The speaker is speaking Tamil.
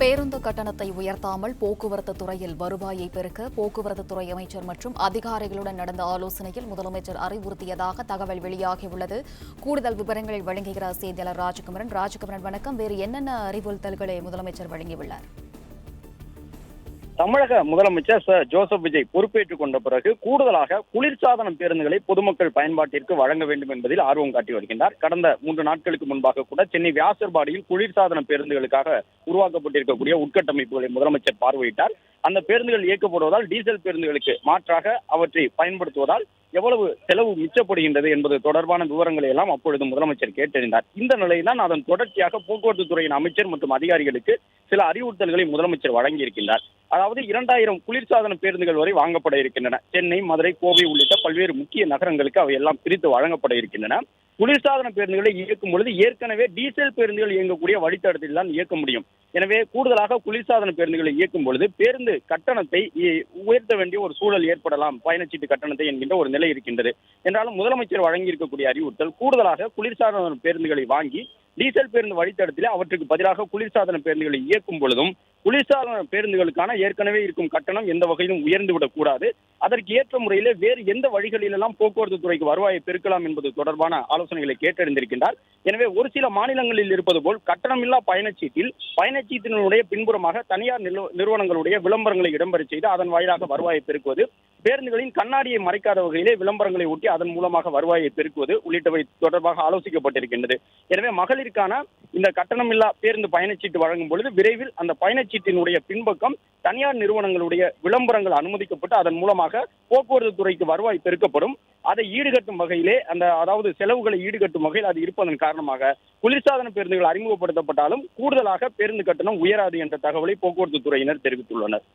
பேருந்து கட்டணத்தை உயர்த்தாமல் போக்குவரத்து துறையில் வருவாயை பெருக்க போக்குவரத்து துறை அமைச்சர் மற்றும் அதிகாரிகளுடன் நடந்த ஆலோசனையில் முதலமைச்சர் அறிவுறுத்தியதாக தகவல் வெளியாகியுள்ளது. கூடுதல் விவரங்களை வழங்குகிறார் செய்தியாளர் ராஜகுமரன். வணக்கம். வேறு என்னென்ன அறிவுறுத்தல்களை முதலமைச்சர் வழங்கியுள்ளார்? தமிழக முதலமைச்சர் ஜோசப் விஜய் பொறுப்பேற்றுக் கொண்ட பிறகு கூடுதலாக குளிர்சாதன பேருந்துகளை பொதுமக்கள் பயன்பாட்டிற்கு வழங்க வேண்டும் என்பதில் ஆர்வம் காட்டி வருகின்றார். கடந்த 3 நாட்களுக்கு முன்பாக கூட சென்னை வியாசர்பாடியில் குளிர்சாதன பேருந்துகளுக்காக உருவாக்கப்பட்டிருக்கக்கூடிய உட்கட்டமைப்புகளை முதலமைச்சர் பார்வையிட்டார். அந்த பேருந்துகள் இயக்கப்படுவதால் டீசல் பேருந்துகளுக்கு மாற்றாக அவற்றை பயன்படுத்துவதால் எவ்வளவு செலவு மிச்சப்படுகின்றது என்பது தொடர்பான விவரங்களை எல்லாம் அப்பொழுது முதலமைச்சர் கேட்டறிந்தார். இந்த நிலையில்தான் அதன் தொடர்ச்சியாக போக்குவரத்து துறையின் அமைச்சர் மற்றும் அதிகாரிகளுக்கு சில அறிவுறுத்தல்களை முதலமைச்சர் வழங்கியிருக்கின்றார். அதாவது 2000 குளிர்சாதன பேருந்துகள் வரை வாங்கப்பட இருக்கின்றன. சென்னை, மதுரை, கோவை உள்ளிட்ட பல்வேறு முக்கிய நகரங்களுக்கு அவை எல்லாம் பிரித்து வழங்கப்பட இருக்கின்றன. குளிர்சாதன பேருந்துகளை இயக்கும் பொழுது ஏற்கனவே டீசல் பேருந்துகள் இயங்கக்கூடிய வழித்தடத்தில் தான் இயக்க முடியும். எனவே கூடுதலாக குளிர்சாதன பேருந்துகளை இயக்கும் பொழுது பேருந்து கட்டணத்தை உயர்த்த வேண்டிய ஒரு சூழல் ஏற்படலாம், பயணச்சீட்டு கட்டணத்தை என்கின்ற ஒரு நிலை இருக்கின்றது. என்றாலும் முதலமைச்சர் வழங்கியிருக்கக்கூடிய அறிவுறுத்தல் கூடுதலாக குளிர்சாதன பேருந்துகளை வாங்கி டீசல் பேருந்து வழித்தடத்திலே அவற்றுக்கு பதிலாக குளிர்சாதன பேருந்துகளை இயக்கும் பொழுதும் குளிர்சாதன பேருந்துகளுக்கான ஏற்கனவே இருக்கும் கட்டணம் எந்த வகையிலும் உயர்ந்துவிடக் கூடாது. அதற்கு ஏற்ற முறையிலே வேறு எந்த வழிகளிலெல்லாம் போக்குவரத்து துறைக்கு வருவாயை பெருக்கலாம் என்பது தொடர்பான ஆலோசனைகளை கேட்டறிந்திருக்கின்றார். எனவே ஒரு சில மாநிலங்களில் இருப்பது போல் கட்டணமில்லா பயணச்சீட்டினுடைய பின்புறமாக தனியார் நிறுவனங்களுடைய விளம்பரங்களை இடம்பெறச் செய்து அதன் வாயிலாக வருவாயை பெருக்குவது, பேருந்துகளின் கண்ணாடியை மறைக்காத வகையிலே விளம்பரங்களை ஒட்டி அதன் மூலமாக வருவாயை பெருக்குவது உள்ளிட்டவை தொடர்பாக ஆலோசிக்கப்பட்டிருக்கின்றது. எனவே மகளிருக்கான இந்த கட்டணமில்லா பேருந்து பயணச்சீட்டு வழங்கும் பொழுது விரைவில் அந்த பயணச்சீட்டினுடைய பின்பக்கம் தனியார் நிறுவனங்களுடைய விளம்பரங்கள் அனுமதிக்கப்பட்டு அதன் மூலமாக போக்குவரத்து துறைக்கு வருவாய் பெருக்கப்படும். அதை ஈடுகட்டும் வகையிலே அதாவது செலவுகளை ஈடுகட்டும் வகையில் அது இருப்பதன் காரணமாக குளிர்சாதன பேருந்துகள் அறிமுகப்படுத்தப்பட்டாலும் கூடுதலாக பேருந்து கட்டணம் உயராது என்ற தகவலை போக்குவரத்து துறையினர் தெரிவித்துள்ளனர்.